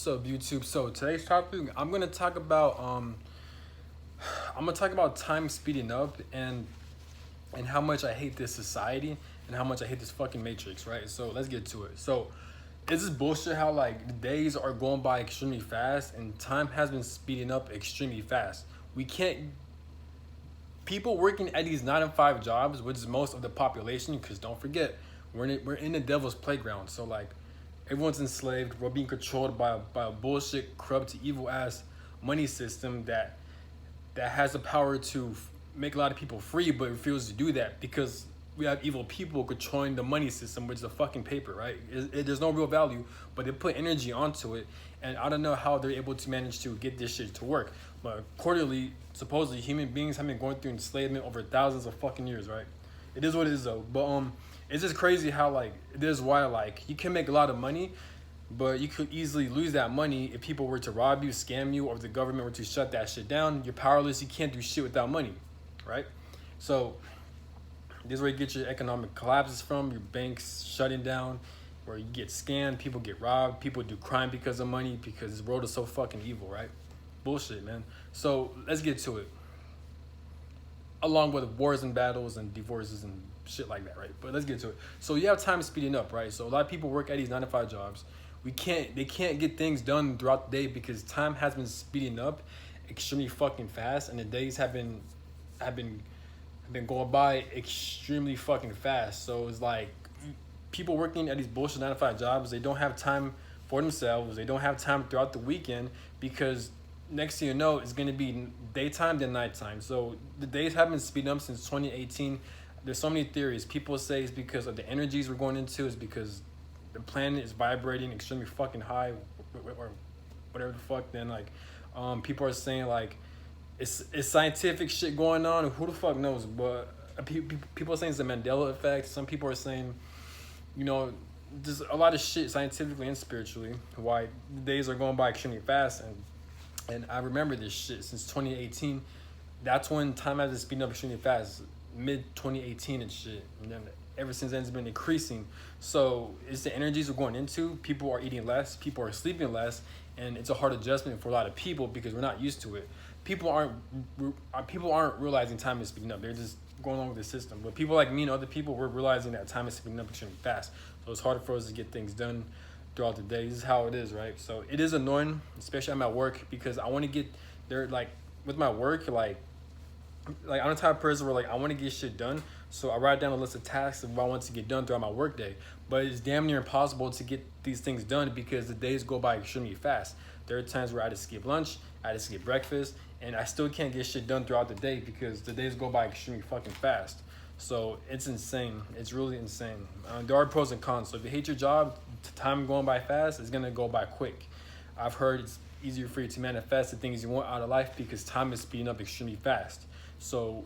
What's up, YouTube? So today's topic, I'm gonna talk about time speeding up and how much I hate this society and how much I hate this fucking matrix, right? So let's get to it. So is this bullshit how like the days are going by extremely fast and time has been speeding up extremely fast? We can't people working at these 9 to 5 jobs, which is most of the population, because don't forget, we're in the devil's playground. So like everyone's enslaved. We're being controlled by a bullshit, corrupt, evil ass money system that has the power to make a lot of people free, but refuses to do that because we have evil people controlling the money system, which is a fucking paper, right? There's no real value, but they put energy onto it, and I don't know how they're able to manage to get this shit to work. But accordingly, supposedly human beings have been going through enslavement over thousands of fucking years, right? It is what it is though. But it's just crazy how like this is why like you can make a lot of money, but you could easily lose that money if people were to rob you, scam you, or if the government were to shut that shit down. You're powerless. You can't do shit without money, right? So this is where you get your economic collapses from. Your banks shutting down, where you get scammed, people get robbed, people do crime because of money, because this world is so fucking evil, right? Bullshit, man. So let's get to it. Along with wars and battles and divorces and shit like that, right? But let's get to it. So you have time speeding up, right? So a lot of people work at these 9 to 5 jobs. They can't get things done throughout the day because time has been speeding up extremely fucking fast, and the days have been going by extremely fucking fast. So it's like people working at these bullshit 9 to 5 jobs, they don't have time for themselves. They don't have time throughout the weekend because next thing you know, it's gonna be daytime then nighttime. So the days have been speeding up since 2018. There's so many theories. People say it's because of the energies we're going into. It's because the planet is vibrating extremely fucking high, or whatever the fuck. Then like, people are saying like, it's scientific shit going on. Who the fuck knows? But people are saying it's the Mandela effect. Some people are saying, you know, there's a lot of shit scientifically and spiritually why the days are going by extremely fast. And I remember this shit since 2018. That's when time has been speeding up extremely fast, mid 2018 and shit. And then ever since then, it's been increasing. So it's the energies we're going into. People are eating less, people are sleeping less, and it's a hard adjustment for a lot of people because we're not used to it. People aren't realizing time is speeding up. They're just going along with the system. But people like me and other people, we're realizing that time is speeding up extremely fast. So it's harder for us to get things done throughout the day. This is how it is, right? So it is annoying, especially I'm at work, because I want to get there. Like with my work, like I'm the type of person where like I want to get shit done, so I write down a list of tasks of what I want to get done throughout my work day. But it's damn near impossible to get these things done because the days go by extremely fast. There are times where I just skip lunch, I just skip breakfast, and I still can't get shit done throughout the day because the days go by extremely fucking fast. So it's insane. It's really insane. There are pros and cons. So if you hate your job, time going by fast is gonna go by quick. I've heard it's easier for you to manifest the things you want out of life because time is speeding up extremely fast. So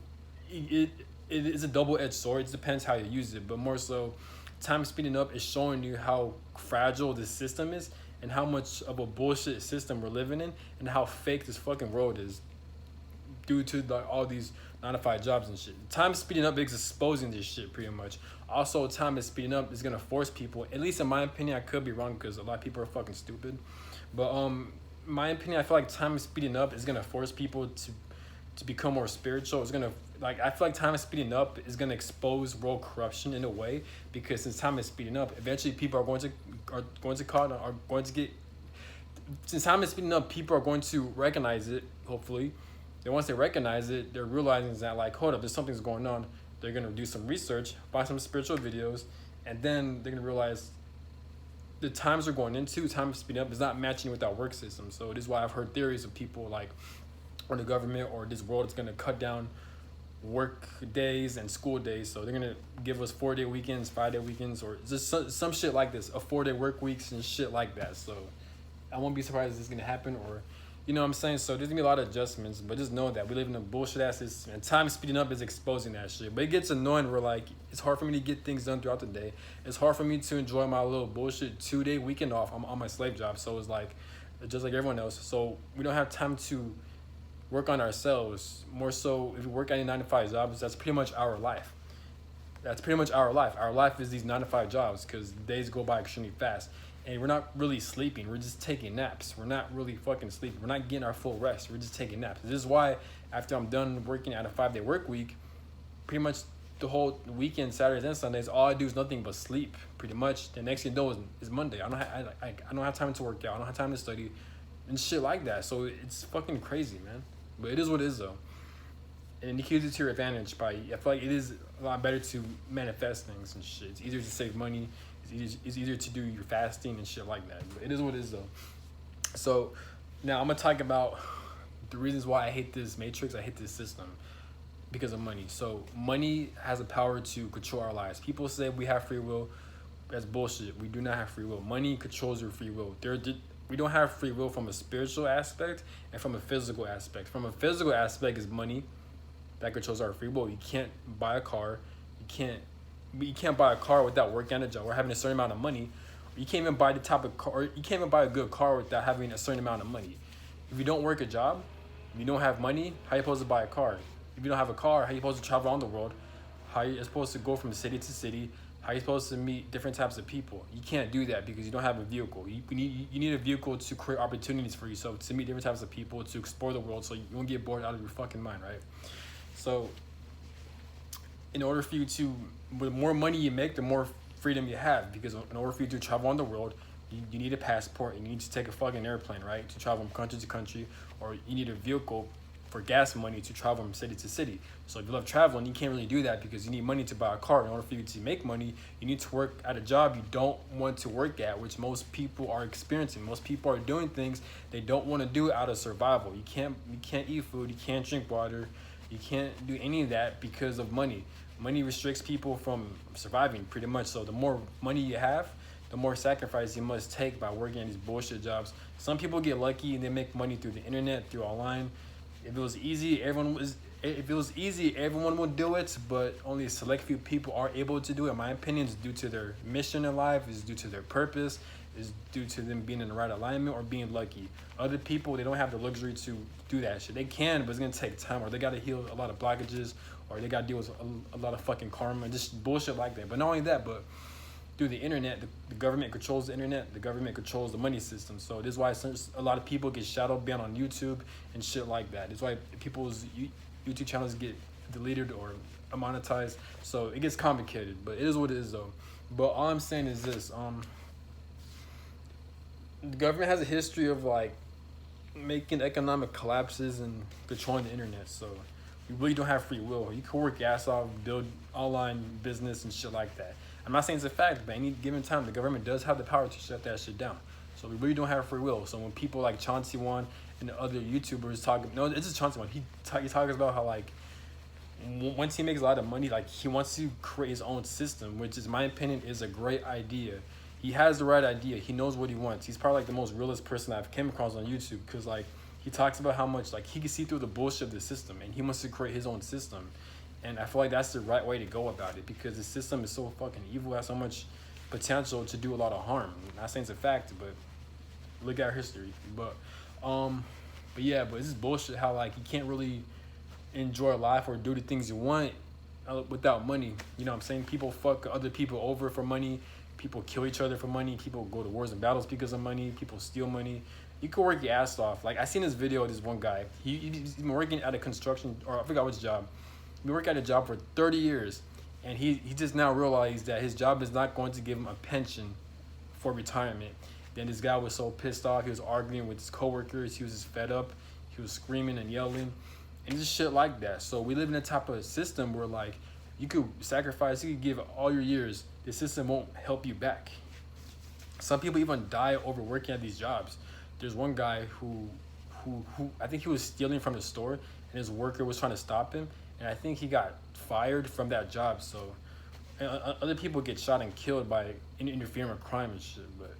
it is a double-edged sword. It depends how you use it, but more so, time speeding up is showing you how fragile this system is and how much of a bullshit system we're living in and how fake this fucking world is due to all these 9 to 5 jobs and shit. Time speeding up is exposing this shit pretty much. Also, time is speeding up is gonna force people, at least in my opinion, I could be wrong because a lot of people are fucking stupid, but my opinion, I feel like time speeding up is gonna force people to become more spiritual. It's gonna, like, I feel like time is speeding up is gonna expose world corruption in a way, because since time is speeding up, eventually people are going to get, since time is speeding up, people are going to recognize it, hopefully. Then once they recognize it, they're realizing that like, hold up, there's something's going on. They're gonna do some research, find some spiritual videos, and then they're gonna realize the times we're going into, time speeding up is not matching with our work system. So this is why I've heard theories of people like, or the government or this world is going to cut down work days and school days. So they're going to give us 4-day weekends, 5-day weekends, or just some shit like this, a 4-day work weeks and shit like that. So I won't be surprised if this is going to happen, or, you know what I'm saying? So there's going to be a lot of adjustments, but just know that we live in a bullshit ass system, and time speeding up is exposing that shit. But it gets annoying where like, it's hard for me to get things done throughout the day. It's hard for me to enjoy my little bullshit 2-day weekend off. I'm on my slave job. So it's like, just like everyone else. So we don't have time to work on ourselves. More so, if we work any 9 to 5 jobs, that's pretty much our life. That's pretty much our life. Our life is these 9 to 5 jobs because days go by extremely fast. and we're not really sleeping. We're just taking naps. We're not really fucking sleeping. We're not getting our full rest. We're just taking naps. This is why after I'm done working at a 5-day work week, pretty much the whole weekend, Saturdays and Sundays, all I do is nothing but sleep. Pretty much, the next thing you know is Monday. I don't have time to work out. I don't have time to study, and shit like that. So it's fucking crazy, man. But it is what it is, though. And you can use it to your advantage by. I feel like it is a lot better to manifest things and shit. It's easier to save money. It's easier to do your fasting and shit like that. But it is what it is, though. So now I'm gonna talk about the reasons why I hate this matrix. I hate this system. Because of money. So money has a power to control our lives. People say we have free will. That's bullshit. We do not have free will. Money controls your free will. We don't have free will from a spiritual aspect and from a physical aspect. From a physical aspect is money that controls our free will. You can't buy a car. You can't buy a car without working at a job or having a certain amount of money. You can't even buy the type of car. You can't even buy a good car without having a certain amount of money. If you don't work a job, if you don't have money, how are you supposed to buy a car? If you don't have a car, how are you supposed to travel around the world? How are you supposed to go from city to city? How are you supposed to meet different types of people? You can't do that because you don't have a vehicle. You need a vehicle to create opportunities for yourself, to meet different types of people, to explore the world so you won't get bored out of your fucking mind, right? So in order for you to, the more money you make, the more freedom you have, because in order for you to travel on the world, you need a passport and you need to take a fucking airplane, right, to travel from country to country, or you need a vehicle for gas money to travel from city to city. So if you love traveling, you can't really do that because you need money to buy a car. In order for you to make money, you need to work at a job you don't want to work at, which most people are experiencing. Most people are doing things they don't want to do out of survival. You can't eat food, you can't drink water, you can't do any of that because of money. Money restricts people from surviving pretty much. So the more money you have, the more sacrifice you must take by working at these bullshit jobs. Some people get lucky and they make money through the internet, through online. If it was easy, everyone would do it, but only a select few people are able to do it. In my opinion, it's due to their mission in life, it's due to their purpose, it's due to them being in the right alignment or being lucky. Other people, they don't have the luxury to do that shit. They can, but it's gonna take time, or they gotta heal a lot of blockages, or they gotta deal with a lot of fucking karma, just bullshit like that. But not only that, but through the internet, the government controls the internet, the government controls the money system. So this is why a lot of people get shadow banned on YouTube and shit like that. This is why people's YouTube channels get deleted or monetized. So it gets complicated, but it is what it is, though. But all I'm saying is this: the government has a history of like making economic collapses and controlling the internet. So you really don't have free will. You can work your ass off, build online business and shit like that. I'm not saying it's a fact, but any given time, the government does have the power to shut that shit down. So we really don't have free will. So when people like Chauncey Wan and the other YouTubers it's just Chauncey Wan. He talks about how like once he makes a lot of money, like he wants to create his own system, which is, in my opinion, is a great idea. He has the right idea. He knows what he wants. He's probably like the most realist person I've came across on YouTube, because like he talks about how much like he can see through the bullshit of the system, and he wants to create his own system. And I feel like that's the right way to go about it, because the system is so fucking evil, has so much potential to do a lot of harm. I'm not saying it's a fact, but look at our history. But this is bullshit how like you can't really enjoy life or do the things you want without money. You know what I'm saying? People fuck other people over for money. People kill each other for money. People go to wars and battles because of money. People steal money. You can work your ass off. Like I seen this video of this one guy. He's been working at a construction, or I forgot which job. He worked at a job for 30 years, and he just now realized that his job is not going to give him a pension for retirement. Then this guy was so pissed off. He was arguing with his coworkers. He was just fed up. He was screaming and yelling, and just shit like that. So we live in a type of system where like you could sacrifice, you could give all your years. The system won't help you back. Some people even die over working at these jobs. There's one guy who I think he was stealing from the store, and his worker was trying to stop him. And I think he got fired from that job. So other people get shot and killed by interfering with crime and shit. But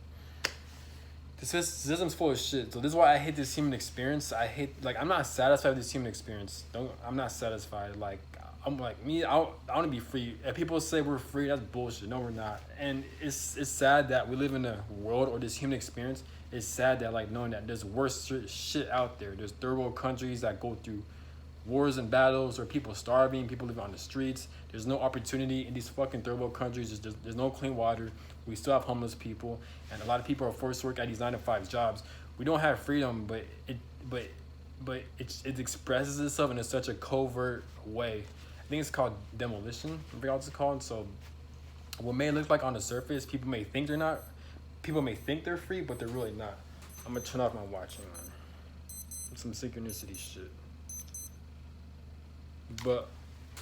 the system's full of shit. So this is why I hate this human experience. I'm not satisfied with this human experience. I'm not satisfied. Like, I'm like, I want to be free. If people say we're free, that's bullshit. No, we're not. And it's sad that we live in a world, or this human experience. It's sad that like knowing that there's worse shit out there. There's third world countries that go through wars and battles, or people starving, people living on the streets. There's no opportunity in these fucking third world countries. There's no clean water. We still have homeless people, and a lot of people are forced to work at these 9 to 5 jobs. We don't have freedom, but it expresses itself in such a covert way. I think it's called demolition. I forgot what it's called. So what may look like on the surface, people may think they're not. People may think they're free, but they're really not. I'm gonna turn off my watch. Hang on. Some synchronicity shit. But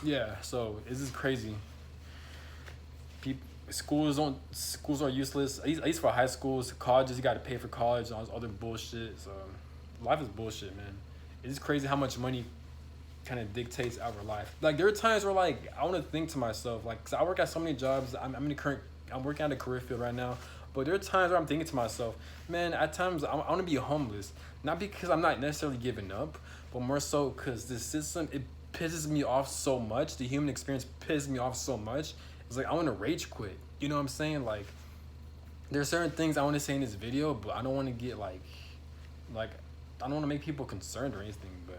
yeah, so this is crazy. Schools are useless. At least for high schools, colleges, you got to pay for college and all this other bullshit. So life is bullshit, man. It's crazy how much money kind of dictates our life. Like there are times where like I want to think to myself, like, cause I work at so many jobs. I'm working at a career field right now. But there are times where I'm thinking to myself, man, at times I want to be homeless. Not because I'm not necessarily giving up, but more so because the system, it pisses me off so much. The human experience pisses me off so much. It's like I want to rage quit. You know what I'm saying? Like there are certain things I want to say in this video, but I don't want to get like I don't want to make people concerned or anything, but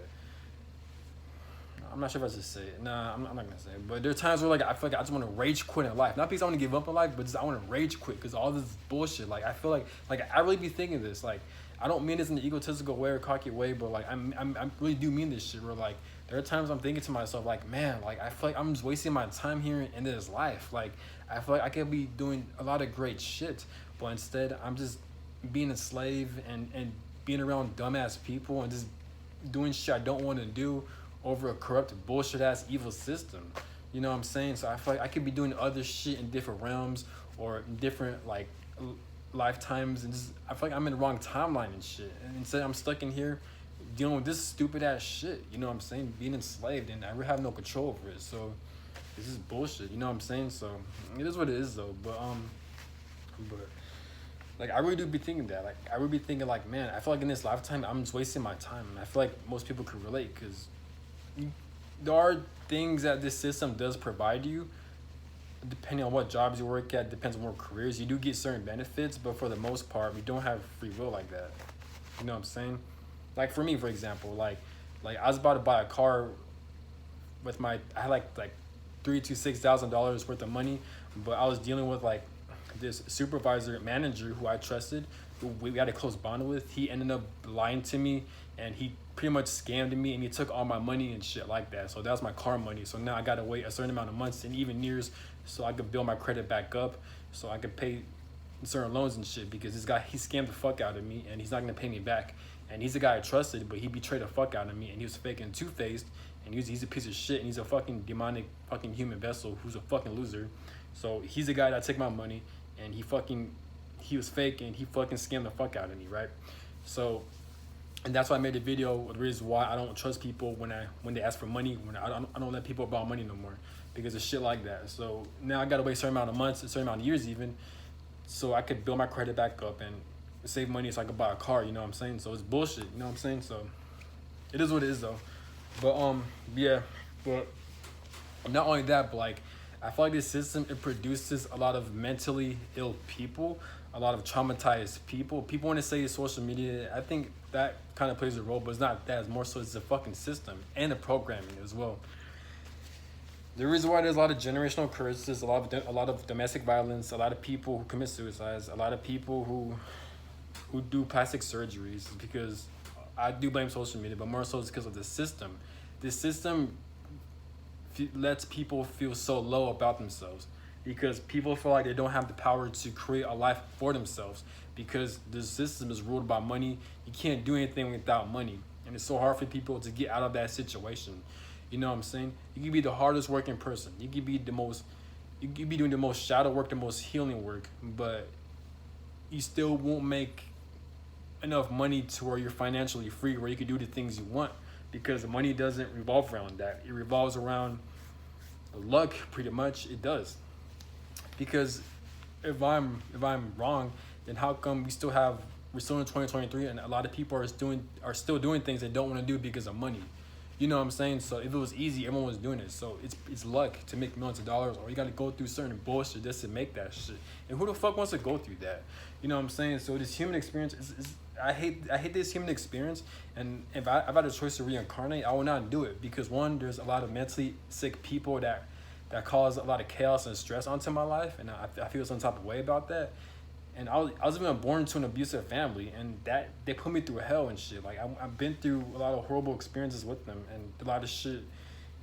I'm not sure if I should say it. Nah, I'm not gonna say it. But there are times where like I feel like I just want to rage quit in life. Not because I want to give up in life, but just I want to rage quit because all this bullshit. Like I feel like I really be thinking this. Like I don't mean this in an egotistical way or cocky way, but like I really do mean this shit. Where like there are times I'm thinking to myself like, man, like I feel like I'm just wasting my time here in this life. Like I feel like I could be doing a lot of great shit, but instead I'm just being a slave and being around dumbass people and just doing shit I don't want to do over a corrupt, bullshit ass evil system. You know what I'm saying? So I feel like I could be doing other shit in different realms or in different like lifetimes, and just I feel like I'm in the wrong timeline and shit. And instead I'm stuck in here dealing with this stupid ass shit. You know what I'm saying? Being enslaved, and I really have no control over it. So this is bullshit. You know what I'm saying? So it is what it is though. But like I really do be thinking that. Like I really be thinking like, man, I feel like in this lifetime I'm just wasting my time. And I feel like most people could relate because there are things that this system does provide you, depending on what jobs you work at, depends on what careers. You do get certain benefits, but for the most part, we don't have free will like that. You know what I'm saying? Like for me, for example, like I was about to buy a car with I had like $3,000 to $6,000 worth of money, but I was dealing with like this supervisor manager who I trusted, who we had a close bond with. He ended up lying to me, and he pretty much scammed me, and he took all my money and shit like that. So that was my car money. So now I gotta wait a certain amount of months and even years so I could build my credit back up, so I could pay certain loans and shit, because this guy, he scammed the fuck out of me and he's not gonna pay me back. And he's a guy I trusted, but he betrayed the fuck out of me, and he was fake and two-faced, and he's a piece of shit, and he's a fucking demonic fucking human vessel who's a fucking loser. So he's a guy that took my money, and he was fake, and he fucking scammed the fuck out of me, right? So, and that's why I made a video. The reason why I don't trust people when they ask for money, when I don't let people borrow money no more, because of shit like that. So now I gotta wait a certain amount of months, a certain amount of years even, so I could build my credit back up and save money so I could buy a car. You know what I'm saying? So it's bullshit. You know what I'm saying? So it is what it is though. But yeah, but not only that, but like I feel like this system, it produces a lot of mentally ill people, a lot of traumatized people. People want to say social media. I think that kind of plays a role, but it's not that. It's more so it's the fucking system and the programming as well. The reason why there's a lot of generational curses, a lot of domestic violence, a lot of people who commit suicides, a lot of people who do plastic surgeries, is because I do blame social media, but more so it's because of the system. This system lets people feel so low about themselves, because people feel like they don't have the power to create a life for themselves, because the system is ruled by money. You can't do anything without money, and it's so hard for people to get out of that situation. You know what I'm saying? You can be the hardest working person. You can be doing the most shadow work, the most healing work, but you still won't make enough money to where you're financially free, where you can do the things you want, because money doesn't revolve around that. It revolves around luck, pretty much. It does. Because if I'm wrong, then how come we're still in 2023 and a lot of people are still doing things they don't want to do because of money? You know what I'm saying? So if it was easy, everyone was doing it. So it's luck to make millions of dollars, or you got to go through certain bullshit just to make that shit. And who the fuck wants to go through that? You know what I'm saying? So this human experience I hate this human experience, and if I had a choice to reincarnate, I will not do it because one, there's a lot of mentally sick people that cause a lot of chaos and stress onto my life, and I feel some type of way about that. And I was even born into an abusive family, and that they put me through hell and shit. Like I've been through a lot of horrible experiences with them, and a lot of shit,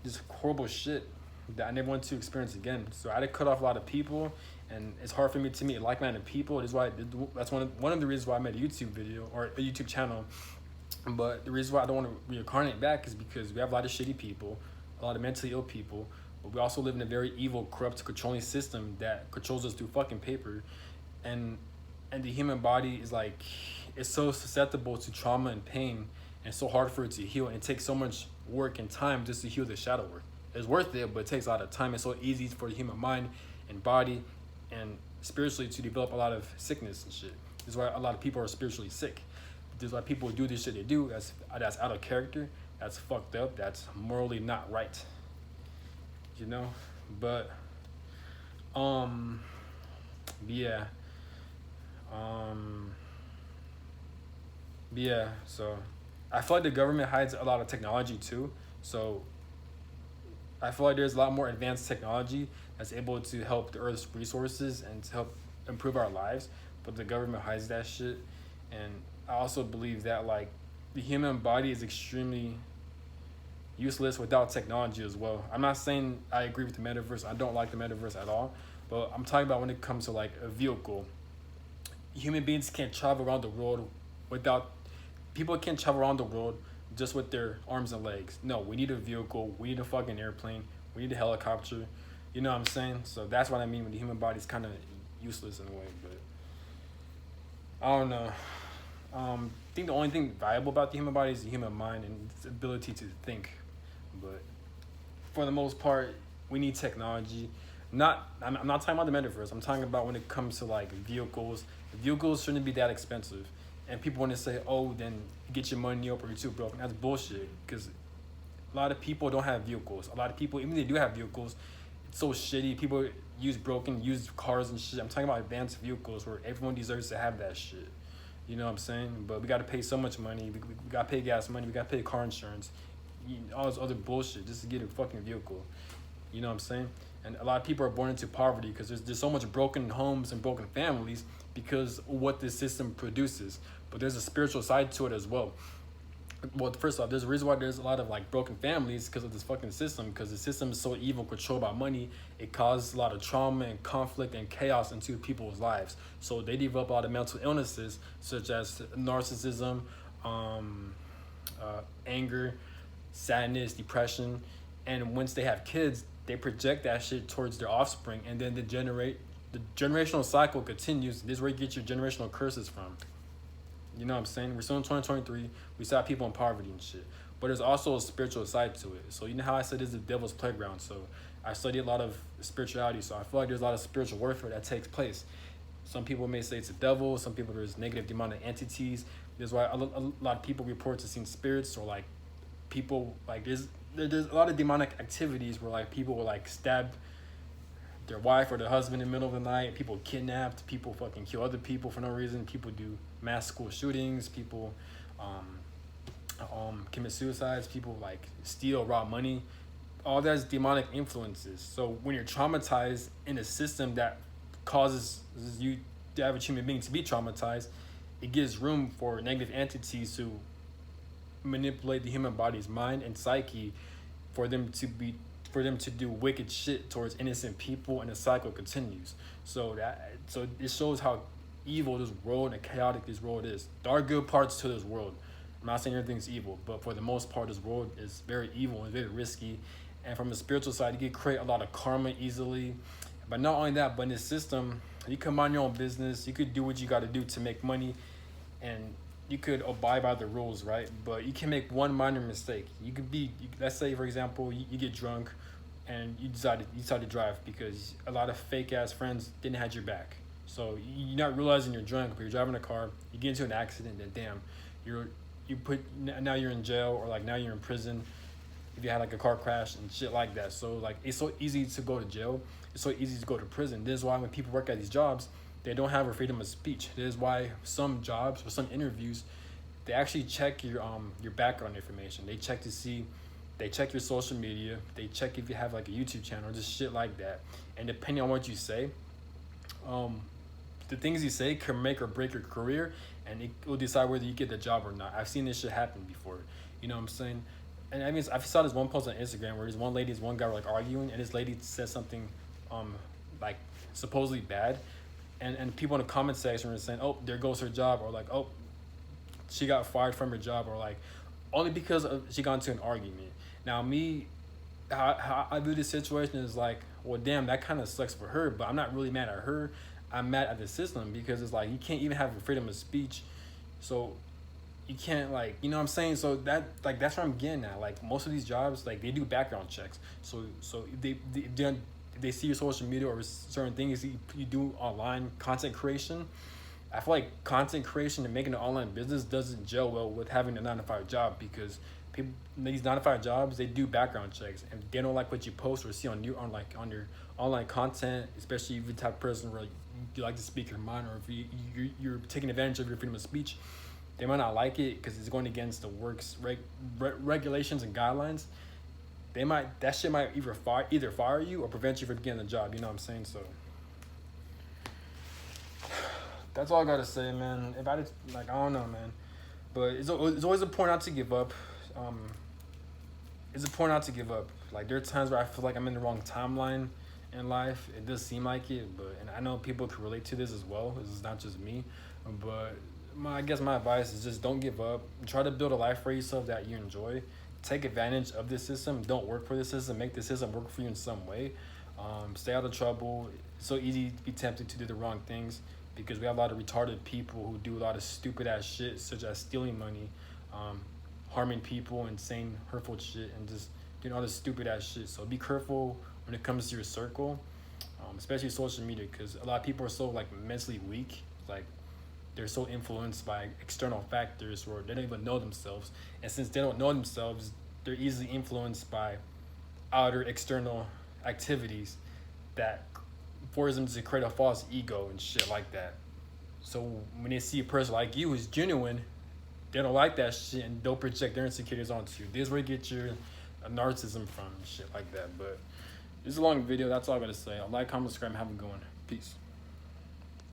just horrible shit that I never want to experience again. So I had to cut off a lot of people, and it's hard for me to meet like-minded people. That's one of the reasons why I made a YouTube video or a YouTube channel. But the reason why I don't want to reincarnate back is because we have a lot of shitty people, a lot of mentally ill people, but we also live in a very evil, corrupt, controlling system that controls us through fucking paper, and the human body is like, it's so susceptible to trauma and pain, and so hard for it to heal, and it takes so much work and time just to heal the shadow work. It's worth it, but it takes a lot of time. It's so easy for the human mind and body and spiritually to develop a lot of sickness and shit. This is why a lot of people are spiritually sick. This is why people do this shit they do. That's out of character. That's fucked up. That's morally not right. You know, but yeah, yeah. So I feel like the government hides a lot of technology too. So I feel like there's a lot more advanced technology that's able to help the Earth's resources and to help improve our lives, but the government hides that shit. And I also believe that like the human body is extremely useless without technology as well. I'm not saying I agree with the metaverse. I don't like the metaverse at all, but I'm talking about when it comes to like a vehicle. Human beings can't travel around the world without people can't travel around the world just with their arms and legs. No, we need a vehicle. We need a fucking airplane. We need a helicopter. You know what I'm saying? So that's what I mean when the human body's kind of useless in a way. But I don't know. I think the only thing valuable about the human body is the human mind and its ability to think. But for the most part, we need technology. I'm not talking about the metaverse. I'm talking about when it comes to like vehicles. Vehicles shouldn't be that expensive. And people want to say, oh, then get your money up or you're too broke. And that's bullshit, because a lot of people don't have vehicles. A lot of people, even if they do have vehicles, it's so shitty. People use broken, used cars and shit. I'm talking about advanced vehicles where everyone deserves to have that shit. You know what I'm saying? But we got to pay so much money. We got to pay gas money. We got to pay car insurance. All this other bullshit just to get a fucking vehicle. You know what I'm saying? And a lot of people are born into poverty because there's so much broken homes and broken families because of what this system produces. But there's a spiritual side to it as well. Well, first off, there's a reason why there's a lot of like broken families because of this fucking system, because the system is so evil, controlled by money. It causes a lot of trauma and conflict and chaos into people's lives. So they develop a lot of mental illnesses such as narcissism, anger, sadness, depression. And once they have kids, they project that shit towards their offspring, and then the generational cycle continues. This is where you get your generational curses from. You know what I'm saying? We're still in 2023. We still have people in poverty and shit. But there's also a spiritual side to it. So you know how I said it's the devil's playground. So I study a lot of spirituality. So I feel like there's a lot of spiritual warfare that takes place. Some people may say it's a devil. Some people there's negative demonic entities. There's why a lot of people report to seeing spirits, or like people like there's a lot of demonic activities where like people will like stab their wife or their husband in the middle of the night. People kidnapped. People fucking kill other people for no reason. People do mass school shootings. People commit suicides. People like steal, rob money. All that's demonic influences. So when you're traumatized in a system that causes you, the average human being, to be traumatized, it gives room for negative entities to manipulate the human body's mind and psyche for them to do wicked shit towards innocent people, and the cycle continues. So it shows how evil this world and chaotic this world is. There are good parts to this world. I'm not saying everything's evil, but for the most part, this world is very evil and very risky. And from the spiritual side, you can create a lot of karma easily. But not only that, but in this system, you can mind your own business. You could do what you got to do to make money, and you could abide by the rules, right? But you can make one minor mistake. Let's say, for example, you get drunk and you decide to drive because a lot of fake ass friends didn't have your back. So you're not realizing you're drunk, but you're driving a car, you get into an accident, and damn, now you're in jail, or like now you're in prison if you had like a car crash and shit like that. So like it's so easy to go to jail. It's so easy to go to prison. This is why when people work at these jobs, they don't have a freedom of speech. This is why some jobs or some interviews, they actually check your background information. They check your social media. They check if you have like a YouTube channel or just shit like that. And depending on what you say, the things you say can make or break your career, and it will decide whether you get the job or not. I've seen this shit happen before. You know what I'm saying? And I mean, I saw this one post on Instagram where one guy were like arguing, and this lady said something, like supposedly bad, and people in the comment section were saying, "Oh, there goes her job," or like, "Oh, she got fired from her job," or like, only because she got into an argument. Now me, how I view this situation is like, well, damn, that kind of sucks for her, but I'm not really mad at her. I'm mad at the system, because it's like you can't even have freedom of speech, so you can't, like, you know what I'm saying? So that's what I'm getting at. Like, most of these jobs, like, they do background checks. So they see your social media or certain things you do online, content creation. I feel like content creation and making an online business doesn't gel well with having a 9-to-5 job, because people, these 9-to-5 jobs, they do background checks, and they don't like what you post or see on your online content, especially if you're the type of person where you like to speak your mind, or if you're taking advantage of your freedom of speech. They might not like it because it's going against the works regulations and guidelines. That shit might either fire you or prevent you from getting the job. You know what I'm saying? So that's all I gotta say, man. If I just, like, I don't know, man. But it's always important not to give up. It's important not to give up. Like, there are times where I feel like I'm in the wrong timeline in life. It does seem like it, and I know people can relate to this as well. This is not just me, but I guess my advice is just don't give up. Try to build a life for yourself that you enjoy. Take advantage of the system. Don't work for the system. Make the system work for you in some way. Stay out of trouble. It's so easy to be tempted to do the wrong things, because we have a lot of retarded people who do a lot of stupid ass shit, such as stealing money, harming people, and saying hurtful shit, and just doing all this stupid ass shit. So be careful when it comes to your circle, especially social media, because a lot of people are so, like, mentally weak. Like, they're so influenced by external factors, or they don't even know themselves. And since they don't know themselves, they're easily influenced by outer external activities that force them to create a false ego and shit like that. So when they see a person like you who's genuine, they don't like that shit, and they'll project their insecurities onto you. This is where you get your narcissism from and shit like that. But this is a long video. That's all I gotta say. Like, comment, subscribe, and have a good one. Peace.